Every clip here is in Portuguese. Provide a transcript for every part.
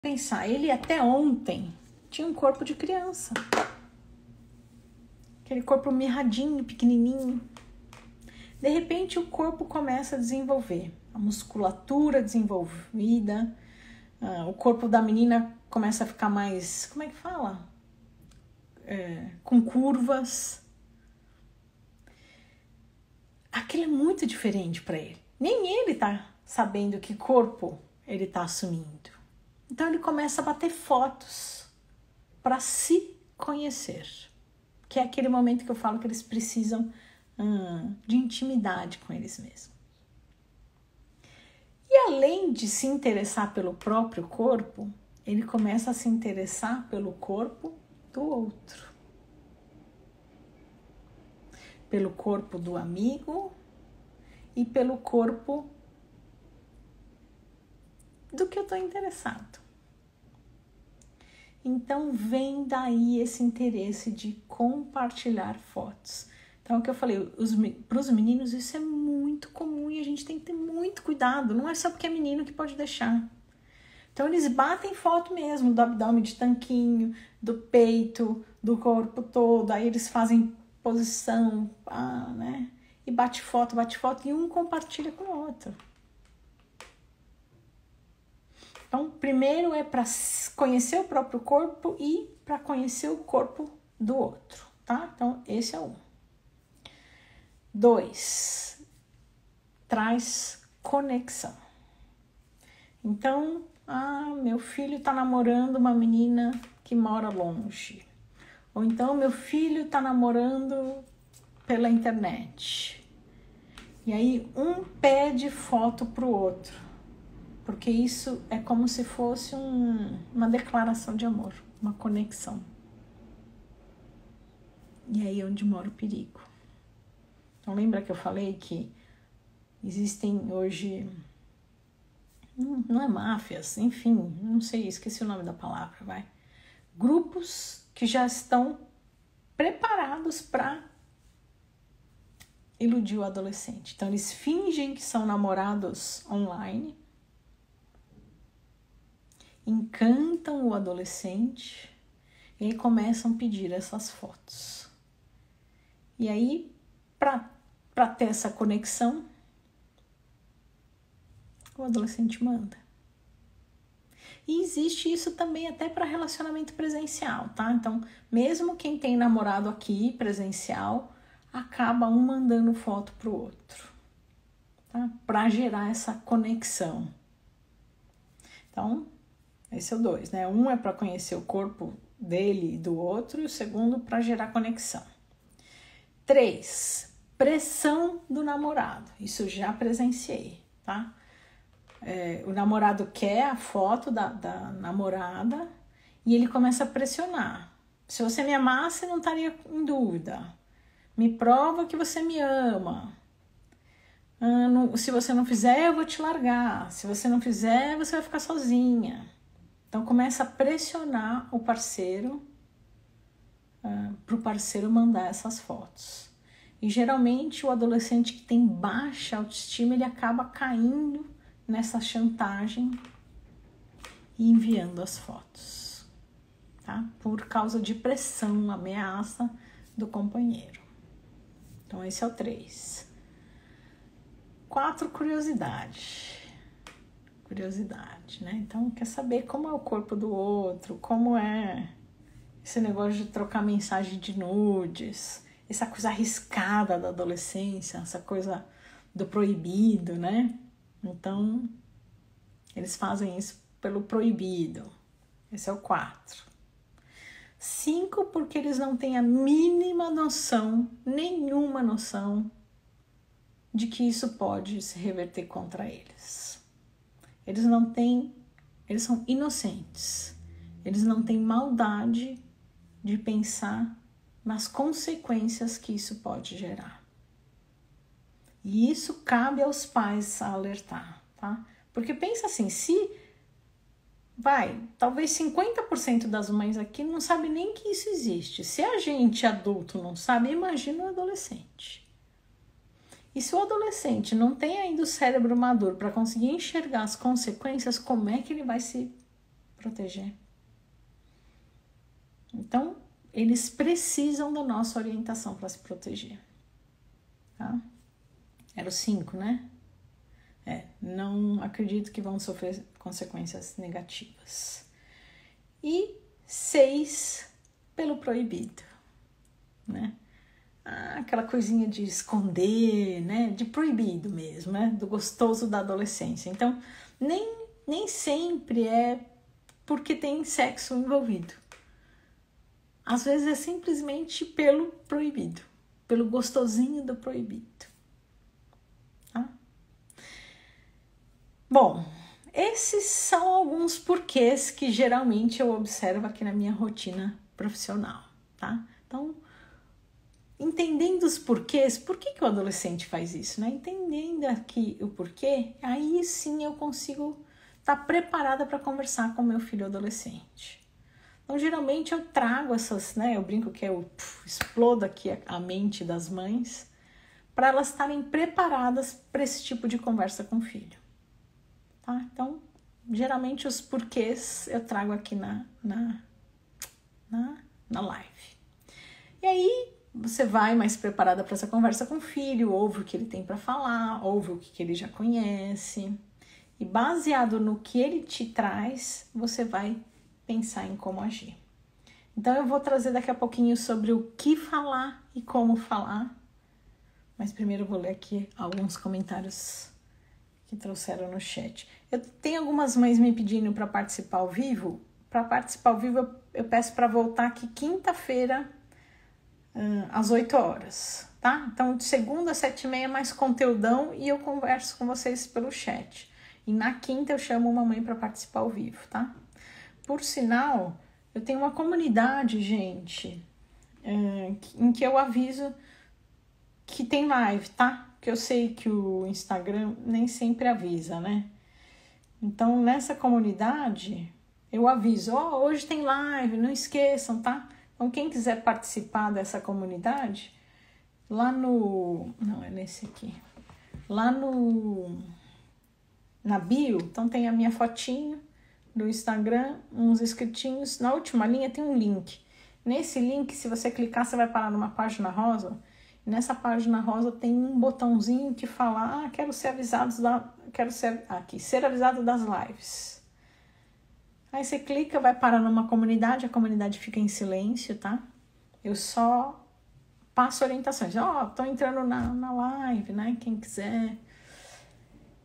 pensar, ele até ontem tinha um corpo de criança. Aquele corpo mirradinho, pequenininho. De repente o corpo começa a desenvolver. A musculatura desenvolvida. O corpo da menina começa a ficar mais, como é que fala? Com curvas. Aquilo é muito diferente para ele. Nem ele tá sabendo que corpo ele tá assumindo. Então ele começa a bater fotos para se conhecer. Que é aquele momento que eu falo que eles precisam de intimidade com eles mesmos. E além de se interessar pelo próprio corpo, ele começa a se interessar pelo corpo do outro. Pelo corpo do amigo e pelo corpo do que eu estou interessado. Então vem daí esse interesse de compartilhar fotos. Então o que eu falei, para os meninos isso é muito comum e a gente tem que ter muito cuidado. Não é só porque é menino que pode deixar. Então eles batem foto mesmo do abdômen de tanquinho, do peito, do corpo todo. Aí eles fazem posição, né? E bate foto e um compartilha com o outro. Então, primeiro é para conhecer o próprio corpo e para conhecer o corpo do outro, tá? Então, esse é 1. 2, traz conexão. Então, meu filho tá namorando uma menina que mora longe. Ou então, meu filho tá namorando pela internet. E aí, um pede foto pro outro. Porque isso é como se fosse uma declaração de amor, uma conexão. E aí é onde mora o perigo. Então lembra que eu falei que existem hoje, não é máfias, enfim, não sei, esqueci o nome da palavra, grupos que já estão preparados para iludir o adolescente. Então eles fingem que são namorados online, encantam o adolescente e aí começam a pedir essas fotos. E aí, para ter essa conexão, o adolescente manda. E existe isso também até para relacionamento presencial, tá? Então, mesmo quem tem namorado aqui presencial, acaba um mandando foto pro outro, tá? Para gerar essa conexão. Então, esse é o 2, né? 1 é para conhecer o corpo dele e do outro, e o segundo para gerar conexão. 3, pressão do namorado. Isso já presenciei, tá? O namorado quer a foto da namorada e ele começa a pressionar. Se você me amasse, não estaria em dúvida. Me prova que você me ama. Se você não fizer, eu vou te largar. Se você não fizer, você vai ficar sozinha. Então começa a pressionar o parceiro para o parceiro mandar essas fotos. E geralmente o adolescente que tem baixa autoestima, ele acaba caindo nessa chantagem e enviando as fotos, tá? Por causa de pressão, ameaça do companheiro. Então esse é o 3. 4, curiosidade, né? Então, quer saber como é o corpo do outro, como é esse negócio de trocar mensagem de nudes, essa coisa arriscada da adolescência, essa coisa do proibido, né? Então, eles fazem isso pelo proibido. Esse é o 4. 5, porque eles não têm a mínima noção, nenhuma noção, de que isso pode se reverter contra eles. Eles são inocentes. Eles não têm maldade de pensar nas consequências que isso pode gerar. E isso cabe aos pais a alertar, tá? Porque pensa assim, talvez 50% das mães aqui não sabe nem que isso existe. Se a gente adulto não sabe, imagina o adolescente. E se o adolescente não tem ainda o cérebro maduro para conseguir enxergar as consequências, como é que ele vai se proteger. Então, eles precisam da nossa orientação para se proteger. Tá? Era o 5, né? Não acredito que vão sofrer consequências negativas. E 6, pelo proibido, né? Aquela coisinha de esconder, né? De proibido mesmo, né? Do gostoso da adolescência. Então, nem sempre é porque tem sexo envolvido. Às vezes é simplesmente pelo proibido, pelo gostosinho do proibido. Tá? Bom, esses são alguns porquês que geralmente eu observo aqui na minha rotina profissional, tá? Então, entendendo os porquês, por que o adolescente faz isso, né? Entendendo aqui o porquê, aí sim eu consigo estar preparada para conversar com meu filho adolescente. Então, geralmente eu trago essas, né? Eu brinco que eu explodo aqui a mente das mães para elas estarem preparadas para esse tipo de conversa com o filho. Tá? Então, geralmente os porquês eu trago aqui na live. E aí, você vai mais preparada para essa conversa com o filho, ouve o que ele tem para falar, ouve o que ele já conhece. E baseado no que ele te traz, você vai pensar em como agir. Então, eu vou trazer daqui a pouquinho sobre o que falar e como falar. Mas primeiro eu vou ler aqui alguns comentários que trouxeram no chat. Eu tenho algumas mães me pedindo para participar ao vivo. Para participar ao vivo, eu peço para voltar aqui quinta-feira, às 8 horas, tá? Então, de segunda às 7h30 mais conteúdão e eu converso com vocês pelo chat. E na quinta eu chamo uma mãe para participar ao vivo, tá? Por sinal, eu tenho uma comunidade, gente, em que eu aviso que tem live, tá? Porque eu sei que o Instagram nem sempre avisa, né? Então, nessa comunidade, eu aviso, hoje tem live, não esqueçam, tá? Então, quem quiser participar dessa comunidade, lá no... Não, é nesse aqui. Lá na bio, então tem a minha fotinho do Instagram, uns escritinhos. Na última linha tem um link. Nesse link, se você clicar, você vai parar numa página rosa. Nessa página rosa tem um botãozinho que fala, quero ser avisado ser avisado das lives. Aí você clica, vai parar numa comunidade, a comunidade fica em silêncio, tá? Eu só passo orientações. Tô entrando na live, né? Quem quiser.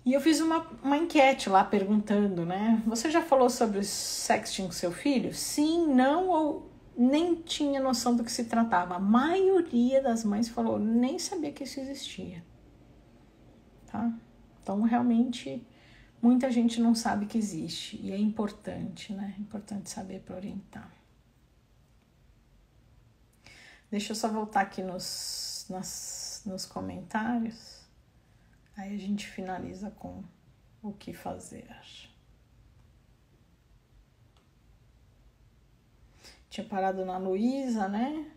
E eu fiz uma enquete lá perguntando, né? Você já falou sobre sexting com seu filho? Sim, não ou nem tinha noção do que se tratava. A maioria das mães falou, nem sabia que isso existia. Tá? Então, realmente, muita gente não sabe que existe. E é importante, né? É importante saber para orientar. Deixa eu só voltar aqui nos comentários. Aí a gente finaliza com o que fazer. Tinha parado na Luísa, né?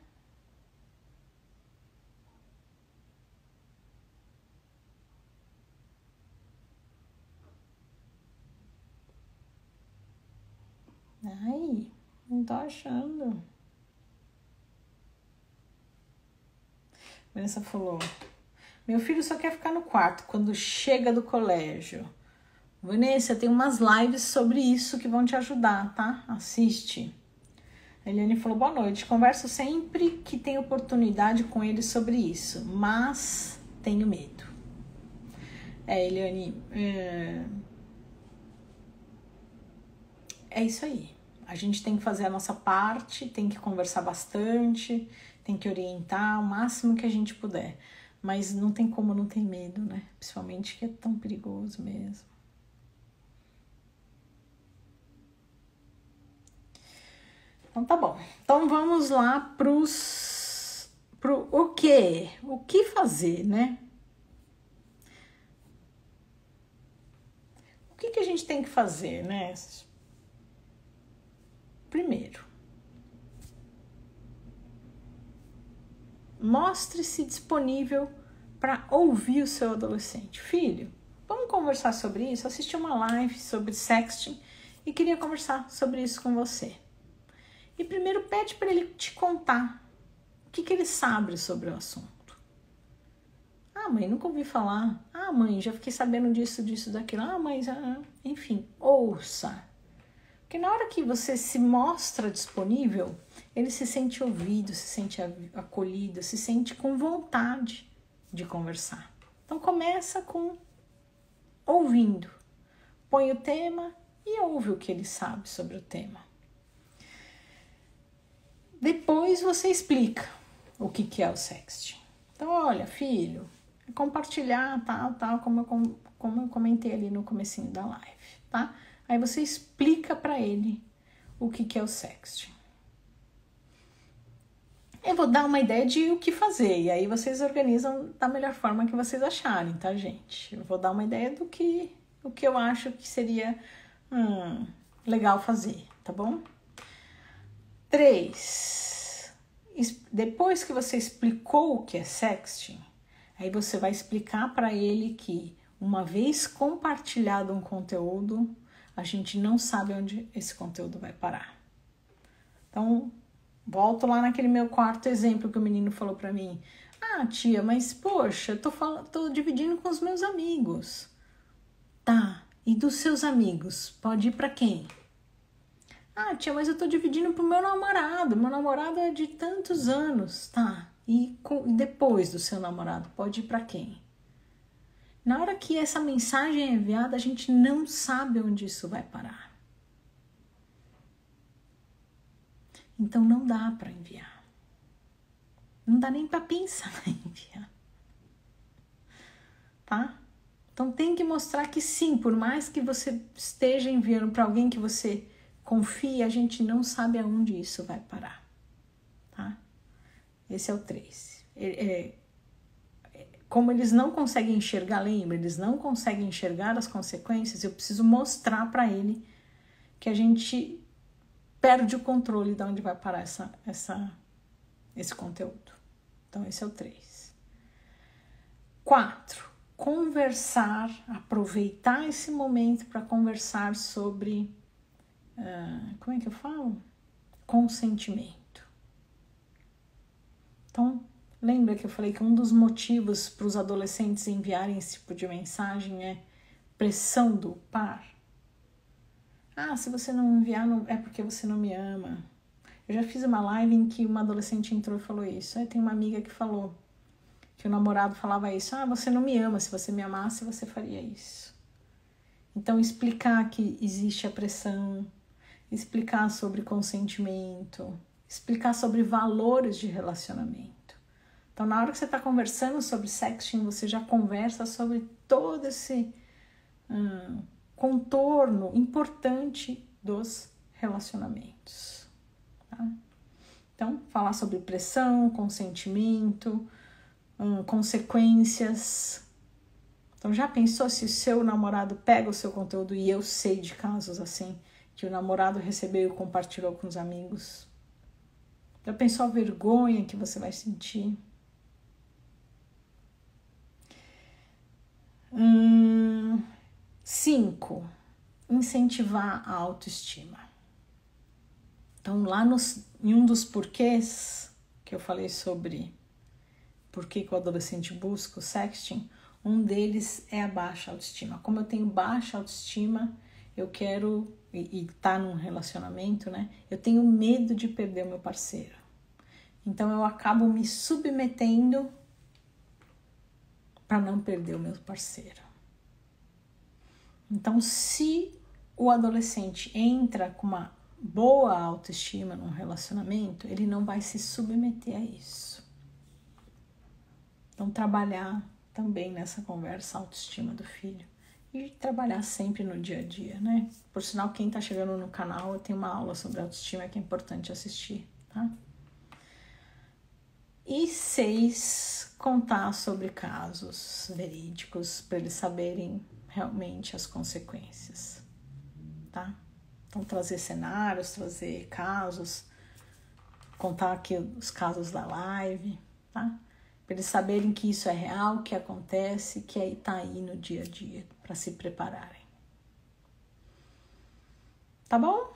Ai, não tô achando. Vanessa falou, meu filho só quer ficar no quarto quando chega do colégio. Vanessa, tem umas lives sobre isso que vão te ajudar, tá? Assiste. A Eliane falou, boa noite. Converso sempre que tenho oportunidade com ele sobre isso, mas tenho medo. Eliane, é isso aí. A gente tem que fazer a nossa parte, tem que conversar bastante, tem que orientar o máximo que a gente puder. Mas não tem como não ter medo, né? Principalmente que é tão perigoso mesmo. Então tá bom. Então vamos lá pro o quê? O que fazer, né? O que a gente tem que fazer, né? Primeiro, mostre-se disponível para ouvir o seu adolescente. Filho, vamos conversar sobre isso? Assistir uma live sobre sexting e queria conversar sobre isso com você. E primeiro pede para ele te contar o que ele sabe sobre o assunto. Ah, mãe, nunca ouvi falar. Ah, mãe, já fiquei sabendo disso, daquilo. Ah, mas, enfim, ouça. Porque na hora que você se mostra disponível, ele se sente ouvido, se sente acolhido, se sente com vontade de conversar. Então começa com ouvindo. Põe o tema e ouve o que ele sabe sobre o tema. Depois você explica o que é o sexting. Então, olha, filho, compartilhar, tal, como eu comentei ali no comecinho da live, tá? Aí você explica para ele o que é o sexting. Eu vou dar uma ideia de o que fazer, e aí vocês organizam da melhor forma que vocês acharem, tá, gente? Eu vou dar uma ideia do que eu acho que seria legal fazer, tá bom? 3. Depois que você explicou o que é sexting, aí você vai explicar para ele que uma vez compartilhado um conteúdo, a gente não sabe onde esse conteúdo vai parar. Então, volto lá naquele meu quarto exemplo que o menino falou para mim. Ah, tia, mas poxa, tô dividindo com os meus amigos. Tá, e dos seus amigos, pode ir para quem? Ah, tia, mas eu tô dividindo pro meu namorado. Meu namorado é de tantos anos, tá? E depois do seu namorado, pode ir para quem? Na hora que essa mensagem é enviada, a gente não sabe onde isso vai parar. Então não dá para enviar. Não dá nem para pensar em enviar. Tá? Então tem que mostrar que sim, por mais que você esteja enviando para alguém que você confia, a gente não sabe aonde isso vai parar, tá? Esse é o 3. Como eles não conseguem enxergar, lembra? Eles não conseguem enxergar as consequências, eu preciso mostrar para ele que a gente perde o controle de onde vai parar esse conteúdo. Então, esse é o 3. 4. Conversar, aproveitar esse momento para conversar sobre como é que eu falo? Consentimento. Então, lembra que eu falei que um dos motivos para os adolescentes enviarem esse tipo de mensagem é pressão do par? Ah, se você não enviar, é porque você não me ama. Eu já fiz uma live em que uma adolescente entrou e falou isso. Aí tem uma amiga que falou que o namorado falava isso. Ah, você não me ama, se você me amasse, você faria isso. Então, explicar que existe a pressão, explicar sobre consentimento, explicar sobre valores de relacionamento. Então, na hora que você está conversando sobre sexting, você já conversa sobre todo esse contorno importante dos relacionamentos. Tá? Então, falar sobre pressão, consentimento, consequências. Então, já pensou se o seu namorado pega o seu conteúdo, e eu sei de casos assim, que o namorado recebeu e compartilhou com os amigos? Já pensou a vergonha que você vai sentir? 5. Incentivar a autoestima. Então, lá em um dos porquês que eu falei sobre por que o adolescente busca o sexting, um deles é a baixa autoestima. Como eu tenho baixa autoestima, eu quero, e tá num relacionamento, né? Eu tenho medo de perder o meu parceiro. Então eu acabo me submetendo para não perder o meu parceiro. Então, se o adolescente entra com uma boa autoestima num relacionamento, ele não vai se submeter a isso. Então, trabalhar também nessa conversa a autoestima do filho. E trabalhar sempre no dia a dia, né? Por sinal, quem tá chegando no canal, eu tenho uma aula sobre autoestima que é importante assistir, tá? E 6, contar sobre casos verídicos para eles saberem realmente as consequências, tá? Então, trazer cenários, trazer casos, contar aqui os casos da live, tá? Para eles saberem que isso é real, que acontece, que está aí no dia a dia, para se prepararem. Tá bom?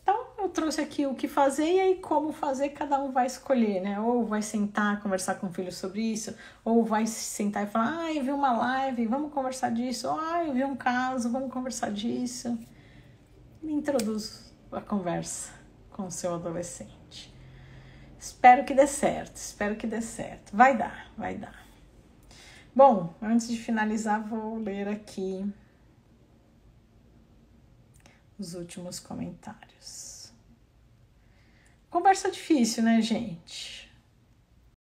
Então, eu trouxe aqui o que fazer e aí como fazer, cada um vai escolher, né? Ou vai sentar, conversar com o filho sobre isso, ou vai sentar e falar, ah, eu vi uma live, vamos conversar disso, ah, eu vi um caso, vamos conversar disso. Introduz a conversa com o seu adolescente. Espero que dê certo, espero que dê certo. Vai dar, vai dar. Bom, antes de finalizar, vou ler aqui os últimos comentários. Conversa difícil, né, gente?